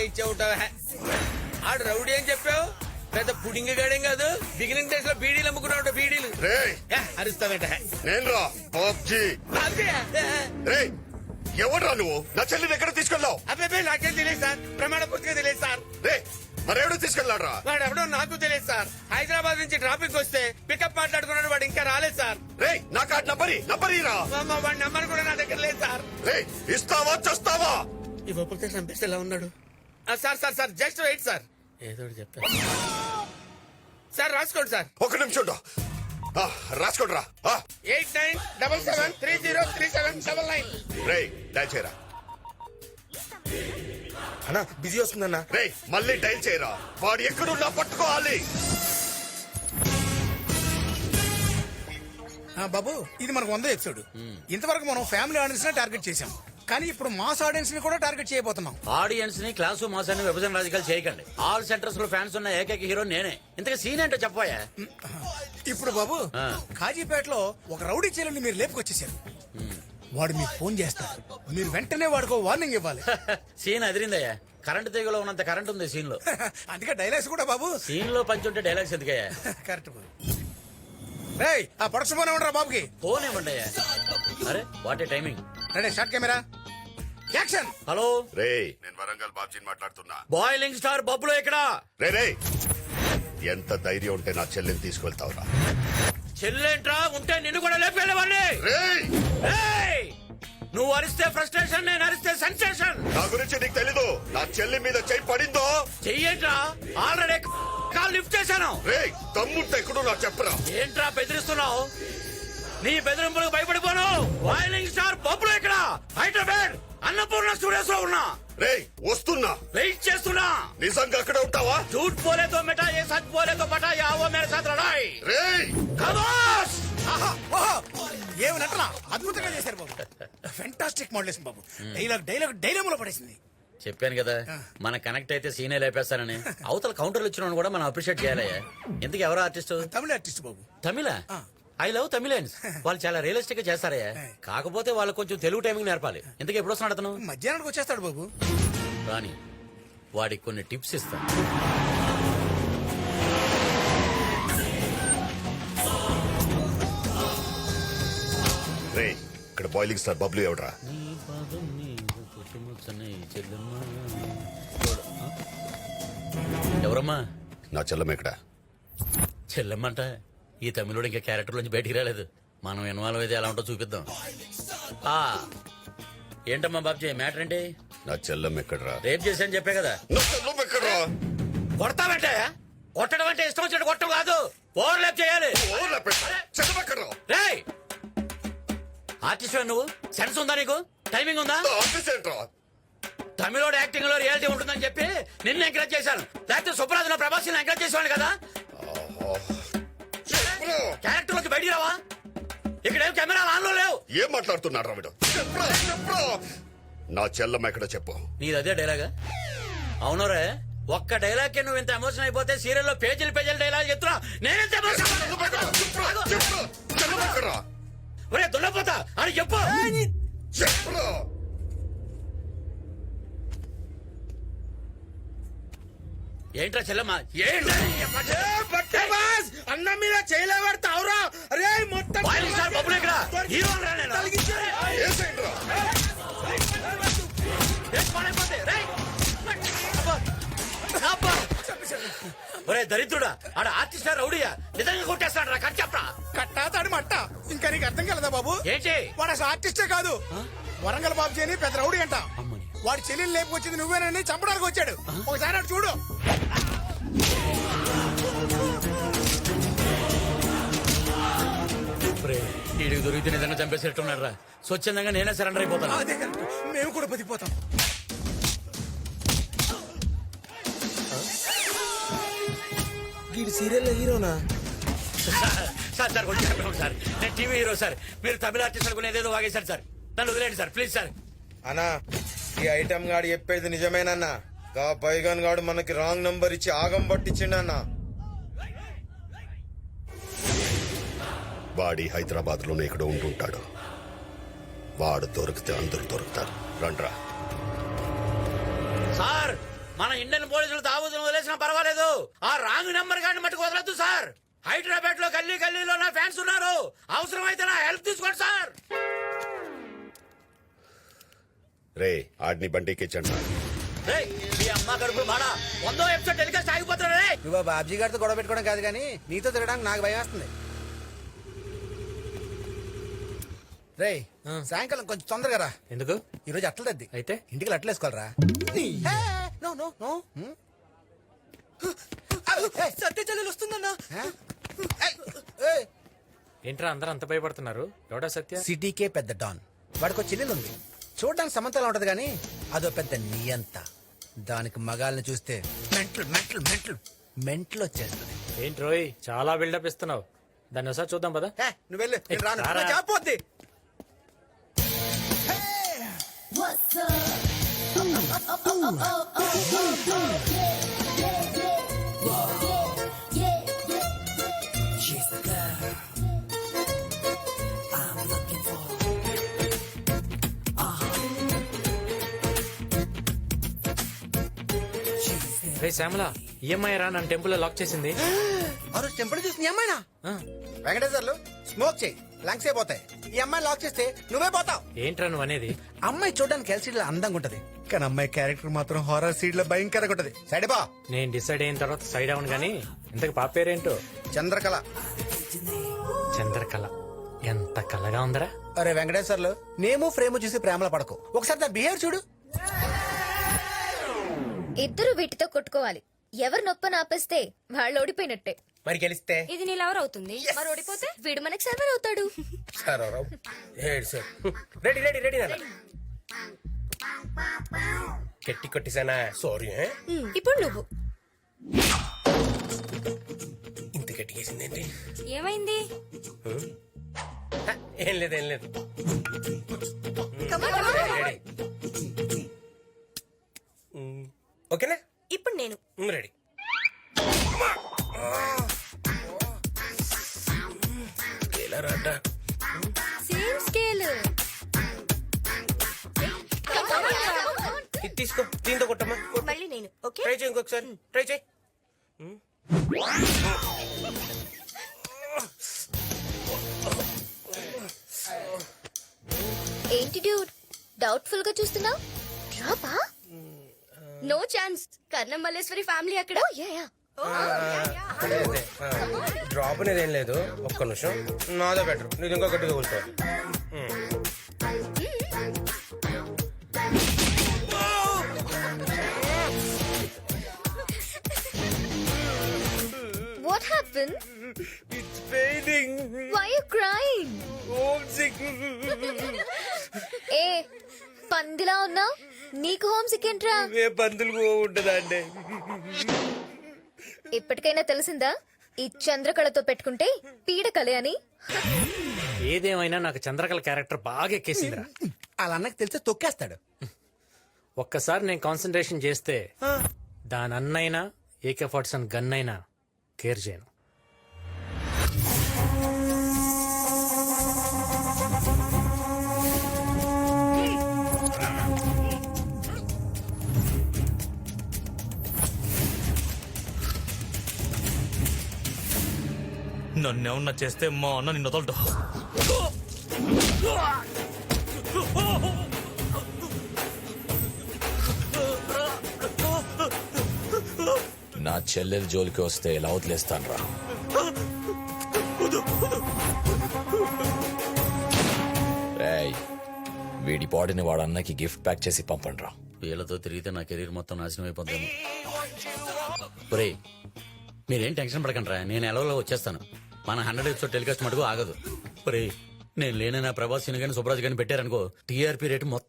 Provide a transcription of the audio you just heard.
ఇచ్చేవుతావా? ఆడు రౌడీ అని చెప్పావు, పెద్ద పుడింగ్ గాడేం కాదు. బిగినింగ్ డేస్ లో బీడీలు అమ్ముకున్నావు. బీడీలు అరుస్తావేట? నేను రా బాబ్జీ. ఎవడ్రా నువ్వు? నా చెల్లిని ఎక్కడ తీసుకెళ్ళావు? అబ్బాయి నాకేం తెలియదు సార్, ప్రమాణ పూర్తిగా తెలియదు సార్. రే మరెవడు తీసుకెళ్ళాడు రా? వాడు ఎవడో నాకు తెలియదు సార్. హైదరాబాద్ నుంచి ట్రాఫిక్ వస్తే పికప్ మాట్లాడుకున్నాడు, వాడు ఇంకా రాలేదు సార్. రే నా కార్డు నంబరి రా. వాడి నంబర్ కూడా నా దగ్గర లేదు సార్. రే ఇస్తావా చస్తావా? ఇవ్వకపోతే చంపేస్తే ఎలా ఉన్నాడు? Sir sir sir just wait sir, ఏదో చెప్పారు సార్. రాసుకోండి సార్. ఒక నిమిషం రాసుకోండి రా. 8977303799. రే డైల్ చేయరా. అన్నా బిజీ వస్తుందన్నా. రే మళ్ళీ డైల్ చేయరా. వాడు ఎక్కడున్నా పట్టుకోవాలి. బాబు ఇది మనకు 100వ ఎపిసోడ్. ఇంతవరకు మనం ఫ్యామిలీ ఆడియన్స్ నే టార్గెట్ చేసాం, కానీ ఇప్పుడు మాస్ ఆడియన్స్ ని కూడా టార్గెట్ చేయబోతున్నాం. ఆడియన్స్ ని క్లాసు మాస్ అని విభజన రాజకీయాలు చేయకండి. ఆల్ సెంటర్స్ లో ఫ్యాన్స్ ఉన్న ఏకైక హీరో నేనే. ఇంతగా సీన్ ఏంటో చెప్పాయా? ఇప్పుడు బాబు కాజీపేటలో ఒక రౌడీ చెల్లెల్ని మీరు లేపుకొచ్చేసారు. వాడు మీకు ఫోన్ చేస్తాడు, మీరు వెంటనే వాడికి వార్నింగ్ ఇవ్వాలి. సీన్ అదిరిందయ్యా. కరెంట్ తీగలో ఉన్నంత కరెంట్ ఉంది సీన్ లో. అందుకే డైలాగ్స్ కూడా బాబు. సీన్ లో పంచి ఉంటే డైలాగ్స్ ఎందుకయ్యా? కరెక్ట్ బాబు. రేయ్ ఆ ప్రొడక్షన్ ఫోన్ ఏమంటారా బాబుకి? ఫోన్ ఏమండయ్యా? అరే what a timing. Ready shot camera action. Hello రే నేను వరంగల్ బాబ్జీని మాట్లాడుతున్నా. బాయిలింగ్ స్టార్ బబ్బులు ఇక్కడ. రే ఎంత ధైర్యం ఉంటే నా చెల్లిని తీసుకెళ్తావురా? చెల్లెంట్రా ఉంటే నిన్ను కూడా లేపేవాడిని. నువ్వు అరిస్తే ఫ్రస్ట్రేషన్, నేను అరిస్తే సెన్సేషన్. నా గురించి నీకు తెలీదు. నా చెల్లి మీద చెయ్యి పడిందో చెయ్యేంట్రా? ఆల్రెడీ కాల్ లిఫ్ట్ చేశాను. రే తమ్ముంటే ఎక్కడో నాకు చెప్పరా. ఏంట్రా బెదిరిస్తున్నావు? నీ బెదిరింపులకు భయపడిపోను. బాయిలింగ్ స్టార్ బబ్బులు ఇక్కడ హైదరాబాద్ అన్నపూర్ణ స్టూడియోస్ లో ఉన్నా. రే వస్తున్నా, వెయిట్ చేస్తున్నా. నిజంగా అక్కడ ఉంటావా? झूठ बोले तो मिटा, ये सच बोले तो पटा, या वो मेरे साथ लड़ाई. రే खमोश. ఏమి నటన అద్భుతంగా చేశారు బాబు. ఫెంటాస్టిక్ మోడలేషన్ బాబు. డైలాగ్ లో పడేసింది. చెప్పాను కదా మన కనెక్ట్ అయితే సీనే లేపేస్తానని. అవతల కౌంటర్లు ఇచ్చిన కూడా మనం అప్రిషియేట్ చేయాలయ్యా. ఇంతకు ఎవరో ఆర్టిస్ట్? తమిళ ఆర్టిస్ట్ బాబు. తమిళ? I love Tamilians. వాళ్ళు చాలా రియలిస్టిక్ గా చేస్తారయ్యా. కాకపోతే వాళ్ళు కొంచెం తెలుగు టైమింగ్ నేర్పాలి. ఇంతకు ఎప్పుడు వస్తున్నాడు అతను? మధ్యాహ్నానికి వచ్చేస్తాడు బాబు. రాని వాడికి కొన్ని టిప్స్ ఇస్తాను. రే ఇక్కడ బాయిలింగ్ స్టార్ బబ్లు ఎవడరా? ఎవరమ్మా? నా చెల్లెమ్మ ఎక్కడ? చెల్లెమ్మంట ఈ తమిళుడు ఇంకా క్యారెక్టర్ నుంచి బయటికి రాలేదు. మనం ఇన్వాల్వ్ అయితే ఎలా ఉంటో చూపిద్దాం. ఏంటమ్మా బాబ్జీ మ్యాటర్ ఏంటి? నా చెల్లెమ్మ ఎక్కడరా? రేప్ చేశాను చెప్పే కదా. నా చెల్లెమ్మ ఎక్కడరా? కొడతామంటే కొట్టడం అంటే ఇష్టం వచ్చినట్టు కొట్టడం కాదు, ఓవర్లాప్ చేయాలి. చెల్లెమ్మ ఎక్కడరా? రేయ్ ఆర్టిస్ట్ నువ్వు, సెన్స్ ఉందా నీకు? టైమింగ్ ఉందా? ఆఫీస్ ఏంట్రా? తమిళోడు యాక్టింగ్ లో రియాలిటీ ఉంటుందని చెప్పి నిన్ను ఎంకరేజ్ చేశాను. లేకపోతే సుప్రాజ్లో ప్రభాస్ ఎంకరేజ్ చేసేవాడు కదా. క్యారెక్టర్ లోకి బయటికి రావా? ఇక్కడ కెమెరాలు ఆన్ లో లేవు. ఏం మాట్లాడుతున్నాడు రా వీడు? నా చెల్లమ్మ ఎక్కడ చెప్పు. నీది అదే డైలాగా? అవునరే, ఒక్క డైలాగ్ కి నువ్వు ఇంత ఎమోషన్ అయిపోతే సీరియల్ లో పేజీలు డైలాగ్ చెప్తున్నా. నేనెంత ఒరే దున్నపోతా అని చెప్పు. ఏంట్రా చెల్లమ్మ? అన్న మీద చేయలేవాడుతావురా? అరే మొత్తం బబ్బులు ఇక్కడ హీరో ఒరే దరిద్రుడా, ఆడ ఆర్టిస్ట్ రౌడియా నిజంగా కొట్టేస్తాడు రా. కట్ చెప్పరా. కట్టాతాడు మట్ట. ఇంకా నీకు అర్థం కలదా బాబు? ఏంటి? వాడు అసలు ఆర్టిస్టే కాదు, వరంగల్ బాబు అని పెద్ద రౌడీ అంట. వాడి చెల్లెలు లేపుకొచ్చింది నువ్వేనని చంపడానికి వచ్చాడు. ఒకసారి అటు చూడు. వీడికి దొరికితే నిజంగా చంపేసేట్టున్నాడు రా. స్వచ్ఛందంగా నేనే సరెండర్ అయిపోతాను. అదే మేము కూడా బతికిపోతాం. వీడు సీరియల్ హీరోనా? సార్ సార్ కొంచెం సార్, నేను టీవీ హీరో సార్. మీరు తమిళ ఆర్టిస్ట్ అనుకుని ఏదేదో వాగేశారు సార్. నన్ను వదిలేండి సార్ ప్లీజ్ సార్. అన్నా ఈ ఐటమ్ గాడు చెప్పేది నిజమేనన్నా. గా పైగాన్ గాడు మనకి రాంగ్ నంబర్ ఇచ్చి ఆగం పట్టించిండన్నా. వాడి హైదరాబాద్ లోనే ఇక్కడ ఉంటుంటాడు. వాడు దొరికితే అందరూ దొరుకుతారు. రండ్రా. సార్ మన ఇండియన్ పోలీసులు తాగుతున్న వదిలేసినా పర్వాలేదు ఆ రాంగ్ నెంబర్ గాని మట్టుకు వదలొద్దు సార్. హైదరాబాద్ లో గల్లీ గల్లీలో నా ఫ్యాన్స్ ఉన్నారు, అవసరమైతే నా హెల్ప్ తీసుకోండి సార్. రే ఆడిని బండికిచ్చండి. రేయ్, మీ అమ్మ కడుపులు మాడా 100వ ఎపిసోడ్ టెలికాస్ట్ ఆగిపోతున్నా రే. నువ్వు బాబ్జీ గారితో గొడవ పెట్టుకోవడం కాదు కానీ నీతో తిరగడానికి నాకు భయం వేస్తుంది. రేయ్ సాయంకాలం కొంచెం తొందరగా రా. ఎందుకు? ఈ రోజు అట్ల తద్ది అయితే ఇంటికి అట్ల వేసుకోవాలరా. సత్య చెల్లెలు వస్తుందన్నా. ఏంట్రా అందరూ అంత భయపడుతున్నారు? ఎవడా సత్య? సిటీకే పెద్ద డాన్. వాడికి ఒక చెల్లెలు ఉంది, చూడడానికి సమంతలా ఉంటది కానీ అదో పెద్ద నియంత. దానికి మగాల్ని చూస్తే మెంటల్ మెంటల్ మెంటల్ మెంటల్ వచ్చేస్తుంది. ఏంటి రోయ్ చాలా బిల్డప్ ఇస్తున్నావు? దాన్ని ఒకసారి చూద్దాం పదా. నువ్వు వెళ్ళు, నేను రాను. రారా. నాకు చెప్పొద్ది. రే శ్యామల, ఈఎంఐ రా నన్ను టెంపుల్ లాక్ చేసింది. ఆ రోజు టెంపుల్ చూసి నీ అమ్మాయినా? వెంకటేశ్వర్లు స్మోక్ చేయి, లంగ్స్ అయిపోతాయి. ఈ అమ్మాయి లాక్ చేస్తే నువ్వే పోతావు. ఏంట్రా నువ్వు అనేది? అమ్మాయి చూడడానికి ఎల్సీడీ లో అందంగా ఉంటది, కానీ అమ్మాయి క్యారెక్టర్ మాత్రం హారర్ సీడ్ లో భయంకరంగా ఉంటది. సైడ్ బా. నేను డిసైడ్ అయిన తర్వాత సైడ్ అవును గానీ ఇంతకు పాప పేరేంటో? చంద్రకళ. చంద్రకళ. ఎంత కళగా ఉందరా. అరే వెంకటేశ్వర్లు, నేము ఫ్రేమ్ చూసి ప్రేమలో పడకు, ఒకసారి దాని బిహేవ్ చూడు. ఇద్దరు వీటితో కొట్టుకోవాలి. ఎవరు నొప్పని ఆపేస్తే వాళ్ళు ఓడిపోయినట్టే. మరి గెలిస్తే ఇది నీ లవర్ అవుతుంది, మరి ఓడిపోతే వీడు మనకి సర్వర్ అవుతాడు. రెడీ రెడీ రెడీ గట్టి కొట్టిసానా? సారీ. ఇప్పుడు నువ్వు. ఇంత గట్టిగేసిందేంటి? ఏమైంది? ఏం లేదు ఏం లేదు. రెడీ. ఓకేనా? ఇప్పుడు నేను. రెడీ. ఎలా రాట? Same scale. ఇది తీసుకో, దీంతో కొట్టమ్మా. మళ్ళీ నేను. ఓకే, ట్రై చేయి, ఇంకొకసారి ట్రై చేయి. ఏంటి డ్యూడ్ డౌట్ఫుల్ గా చూస్తున్నావు? డ్రాపా? No chance. Karnam Malleswari family అక్కడ. అదే డ్రాప్ అనేది ఏం లేదు. ఒక్క నిమిషం, నాదే బెటర్. నీకు ఇంకా గట్టిగా కూర్చోవాలి. What happened? It's fading. Why you crying? Homesick. ఏ పందిలా ఉన్నావు? నీకు హోమ్ సిక్ ఏంట్రా? ఏ పందులు ఉంటదా అండి? ఇప్పటికైనా తెలిసిందా ఈ చంద్రకళతో పెట్టుకుంటే పీడకలే అని? ఏదేమైనా నాకు చంద్రకళ క్యారెక్టర్ బాగా ఎక్కేసిందిరా. అలా అన్నకి తెలిస్తే తొక్కేస్తాడు. ఒక్కసారి నేను కాన్సన్ట్రేషన్ చేస్తే దాని అన్నైనా AK-47 గన్ అయినా కేర్ చేయను. నన్నేమన్నా చేస్తే మా అన్న నిన్ను వదలడు. నా చెల్లెల జోలికి వస్తే ఎలా వదిలేస్తాను రా. రేయ్, వీడి బాడీని వాడు అన్నకి గిఫ్ట్ ప్యాక్ చేసి పంపండి రా. వీళ్ళతో తిరిగితే నా కెరీర్ మొత్తం నాశనం అయిపోతాము. ఒరే, మీరేం టెన్షన్ పడకండి రా, నేను ఎలాగో వచ్చేస్తాను. మన 100 ఎపిసోడ్ టెలికాస్ట్ మటుకు ఆగదు. ఒరే, నేను లేనైనా ప్రభాస్ సిని కానీ సుబ్రాజ్ కానీ పెట్టారనుకో, TRP రేటు మొత్తం